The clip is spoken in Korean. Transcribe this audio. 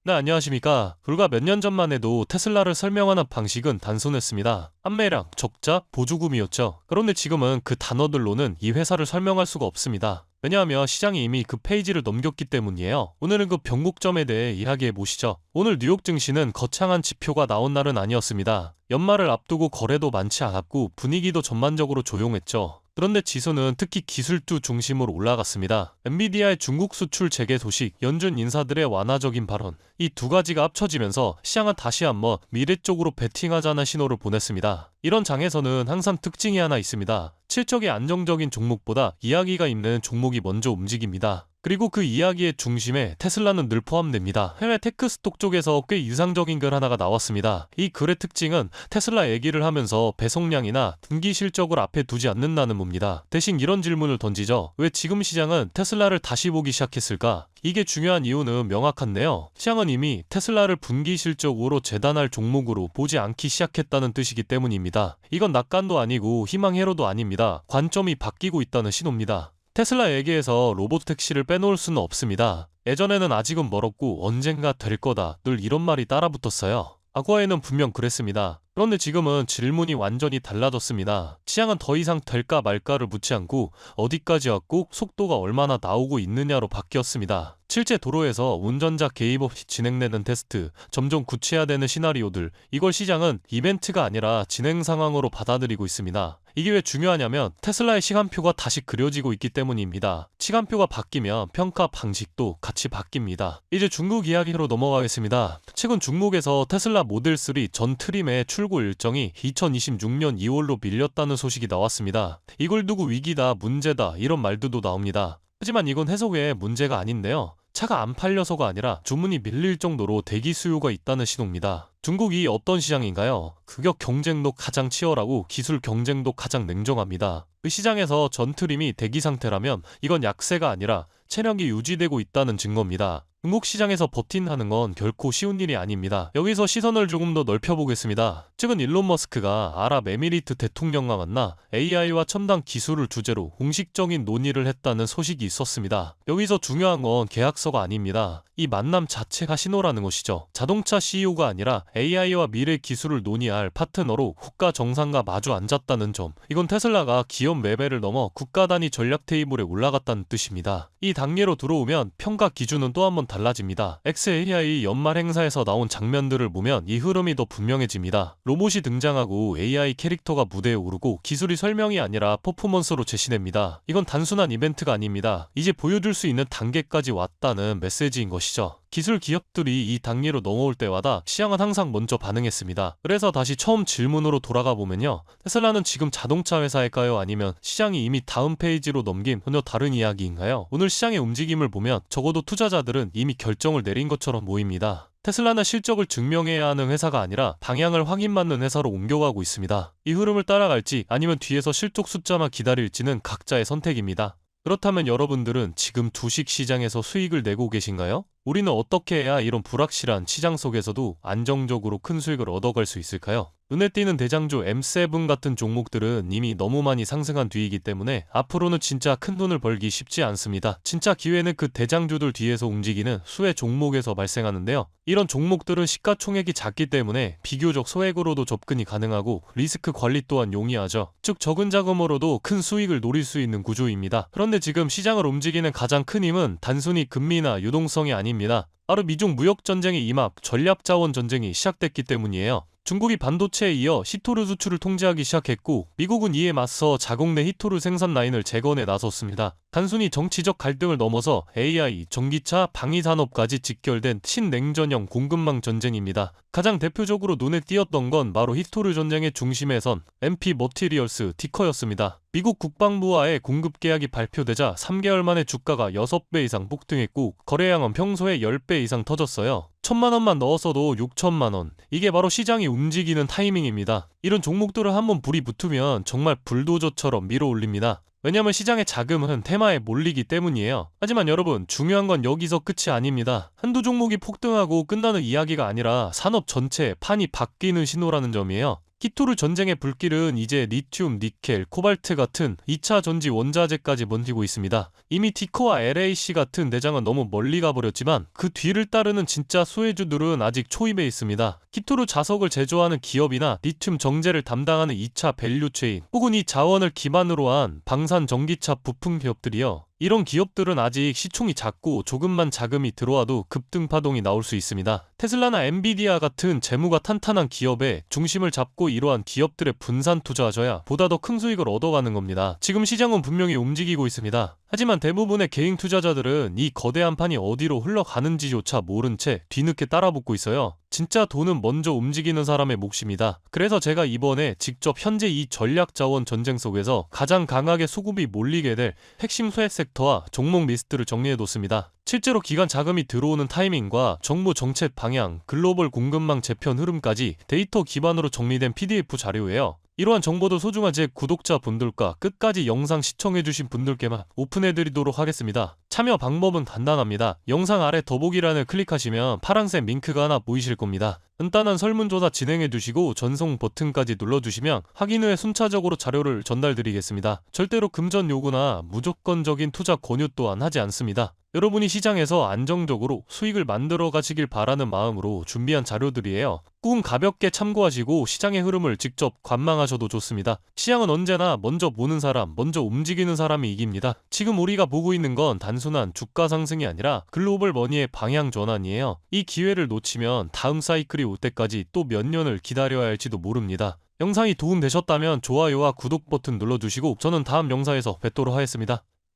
네, 안녕하십니까. 불과 몇 년 전만 해도 테슬라를 설명하는 방식은 단순했습니다. 판매량, 적자, 보조금이었죠. 그런데 지금은 그 단어들로는 이 회사를 설명할 수가 없습니다. 왜냐하면 시장이 이미 그 페이지를 넘겼기 때문이에요. 오늘은 그 변곡점에 대해 이야기해 보시죠. 오늘 뉴욕 증시는 거창한 지표가 나온 날은 아니었습니다. 연말을 앞두고 거래도 많지 않았고 분위기도 전반적으로 조용했죠. 그런데 지수는 특히 기술주 중심으로 올라갔습니다. 엔비디아의 중국 수출 재개 소식, 연준 인사들의 완화적인 발언, 이 두 가지가 합쳐지면서 시장은 다시 한번 미래 쪽으로 베팅하자는 신호를 보냈습니다. 이런 장에서는 항상 특징이 하나 있습니다. 실적이 안정적인 종목보다 이야기가 있는 종목이 먼저 움직입니다. 그리고 그 이야기의 중심에 테슬라는 늘 포함됩니다. 해외 테크스톡 쪽에서 꽤 이상적인 글 하나가 나왔습니다. 이 글의 특징은 테슬라 얘기를 하면서 배송량이나 분기 실적을 앞에 두지 않는다는 겁니다. 대신 이런 질문을 던지죠. 왜 지금 시장은 테슬라를 다시 보기 시작했을까? 이게 중요한 이유는 명확한데요. 시장은 이미 테슬라를 분기 실적으로 재단할 종목으로 보지 않기 시작했다는 뜻이기 때문입니다. 이건 낙관도 아니고 희망회로도 아닙니다. 관점이 바뀌고 있다는 신호입니다. 테슬라 얘기에서 로보택시를 빼놓을 수는 없습니다. 예전에는 아직은 멀었고 언젠가 될 거다 늘 이런 말이 따라붙었어요. 과거에는 분명 그랬습니다. 그런데 지금은 질문이 완전히 달라졌습니다. 시장은 더 이상 될까 말까를 묻지 않고 어디까지 왔고 속도가 얼마나 나오고 있느냐로 바뀌었습니다. 실제 도로에서 운전자 개입 없이 진행되는 테스트, 점점 구체화되는 시나리오들, 이걸 시장은 이벤트가 아니라 진행 상황으로 받아들이고 있습니다. 이게 왜 중요하냐면 테슬라의 시간표가 다시 그려지고 있기 때문입니다. 시간표가 바뀌면 평가 방식도 같이 바뀝니다. 이제 중국 이야기로 넘어가겠습니다. 최근 중국에서 테슬라 모델 3 전 트림의 출고 일정이 2026년 2월로 밀렸다는 소식이 나왔습니다. 이걸 두고 위기다, 문제다 이런 말들도 나옵니다. 하지만 이건 해석의 문제가 아닌데요. 차가 안 팔려서가 아니라 주문이 밀릴 정도로 대기 수요가 있다는 신호입니다. 중국이 어떤 시장인가요? 가격 경쟁도 가장 치열하고 기술 경쟁도 가장 냉정합니다. 그 시장에서 전트림이 대기 상태라면 이건 약세가 아니라 체력이 유지되고 있다는 증거입니다. 중국 시장에서 버틴다는 건 결코 쉬운 일이 아닙니다. 여기서 시선을 조금 더 넓혀보겠습니다. 최근 일론 머스크가 아랍에미리트 대통령과 만나 AI와 첨단 기술을 주제로 공식적인 논의를 했다는 소식이 있었습니다. 여기서 중요한 건 계약서가 아닙니다. 이 만남 자체가 신호라는 것이죠. 자동차 CEO가 아니라 AI와 미래 기술을 논의할 파트너로 국가 정상과 마주 앉았다는 점. 이건 테슬라가 기업 레벨을 넘어 국가 단위 전략 테이블에 올라갔다는 뜻입니다. 이 단계로 들어오면 평가 기준은 또 한 번 달라집니다. XAI 연말 행사에서 나온 장면들을 보면 이 흐름이 더 분명해집니다. 로봇이 등장하고 AI 캐릭터가 무대에 오르고 기술이 설명이 아니라 퍼포먼스로 제시됩니다. 이건 단순한 이벤트가 아닙니다. 이제 보여줄 수 있는 단계까지 왔다는 메시지인 것이죠. 기술 기업들이 이 단계로 넘어올 때마다 시장은 항상 먼저 반응했습니다. 그래서 다시 처음 질문으로 돌아가 보면요. 테슬라는 지금 자동차 회사일까요? 아니면 시장이 이미 다음 페이지로 넘긴 전혀 다른 이야기인가요? 오늘 시장의 움직임을 보면 적어도 투자자들은 이미 결정을 내린 것처럼 보입니다. 테슬라는 실적을 증명해야 하는 회사가 아니라 방향을 확인받는 회사로 옮겨가고 있습니다. 이 흐름을 따라갈지 아니면 뒤에서 실적 숫자만 기다릴지는 각자의 선택입니다. 그렇다면 여러분들은 지금 주식 시장에서 수익을 내고 계신가요? 우리는 어떻게 해야 이런 불확실한 시장 속에서도 안정적으로 큰 수익을 얻어갈 수 있을까요? 눈에 띄는 대장주 M7 같은 종목들은 이미 너무 많이 상승한 뒤이기 때문에 앞으로는 진짜 큰 돈을 벌기 쉽지 않습니다. 진짜 기회는 그 대장주들 뒤에서 움직이는 수혜 종목에서 발생하는데요. 이런 종목들은 시가총액이 작기 때문에 비교적 소액으로도 접근이 가능하고 리스크 관리 또한 용이하죠. 즉 적은 자금으로도 큰 수익을 노릴 수 있는 구조입니다. 그런데 지금 시장을 움직이는 가장 큰 힘은 단순히 금리나 유동성이 아닙니다. 바로 미중 무역전쟁의 임합, 전략자원 전쟁이 시작됐기 때문이에요. 중국이 반도체에 이어 히토류 수출을 통제하기 시작했고 미국은 이에 맞서 자국 내 히토류 생산 라인을 재건에 나섰습니다. 단순히 정치적 갈등을 넘어서 AI, 전기차, 방위산업까지 직결된 신냉전형 공급망 전쟁입니다. 가장 대표적으로 눈에 띄었던 건 바로 히토류 전쟁의 중심에 선 MP 머티리얼스 티커였습니다. 미국 국방부와의 공급 계약이 발표되자 3개월 만에 주가가 6배 이상 폭등했고 거래량은 평소에 10배 이상 터졌어요. 1,000만 원만 넣었어도 6천만 원. 이게 바로 시장이 움직이는 타이밍입니다. 이런 종목들을 한번 불이 붙으면 정말 불도저처럼 밀어올립니다. 왜냐면 시장의 자금은 테마에 몰리기 때문이에요. 하지만 여러분, 중요한 건 여기서 끝이 아닙니다. 한두 종목이 폭등하고 끝나는 이야기가 아니라 산업 전체의 판이 바뀌는 신호라는 점이에요. 키토르 전쟁의 불길은 이제 리튬, 니켈, 코발트 같은 2차 전지 원자재까지 번지고 있습니다. 이미 티코와 LAC 같은 대장은 너무 멀리 가버렸지만 그 뒤를 따르는 진짜 수혜주들은 아직 초입에 있습니다. 키토르 자석을 제조하는 기업이나 리튬 정제를 담당하는 2차 밸류체인 혹은 이 자원을 기반으로 한 방산 전기차 부품 기업들이요. 이런 기업들은 아직 시총이 작고 조금만 자금이 들어와도 급등 파동이 나올 수 있습니다. 테슬라나 엔비디아 같은 재무가 탄탄한 기업에 중심을 잡고 이러한 기업들의 분산 투자하셔야 보다 더 큰 수익을 얻어가는 겁니다. 지금 시장은 분명히 움직이고 있습니다. 하지만 대부분의 개인 투자자들은 이 거대한 판이 어디로 흘러가는지조차 모른 채 뒤늦게 따라붙고 있어요. 진짜 돈은 먼저 움직이는 사람의 몫입니다. 그래서 제가 이번에 직접 현재 이 전략자원 전쟁 속에서 가장 강하게 수급이 몰리게 될 핵심 수혜 섹터와 종목 리스트를 정리해뒀습니다. 실제로 기관 자금이 들어오는 타이밍과 정부 정책 방향, 글로벌 공급망 재편 흐름까지 데이터 기반으로 정리된 PDF 자료예요. 이러한 정보도 소중한 제 구독자분들과 끝까지 영상 시청해주신 분들께만 오픈해드리도록 하겠습니다. 참여 방법은 간단합니다. 영상 아래 더보기란을 클릭하시면 파란색 링크가 하나 보이실 겁니다. 간단한 설문조사 진행해두시고 전송 버튼까지 눌러주시면 확인 후에 순차적으로 자료를 전달드리겠습니다. 절대로 금전 요구나 무조건적인 투자 권유 또한 하지 않습니다. 여러분이 시장에서 안정적으로 수익을 만들어 가시길 바라는 마음으로 준비한 자료들이에요. 꾹 가볍게 참고하시고 시장의 흐름을 직접 관망하셔도 좋습니다. 시장은 언제나 먼저 보는 사람, 먼저 움직이는 사람이 이깁니다. 지금 우리가 보고 있는 건 단순한 주가 상승이 아니라 글로벌 머니의 방향 전환이에요. 이 기회를 놓치면 다음 사이클이 올 때까지 또 몇 년을 기다려야 할지도 모릅니다. 영상이 도움되셨다면 좋아요와 구독 버튼 눌러주시고 저는 다음 영상에서 뵙도록 하겠습니다.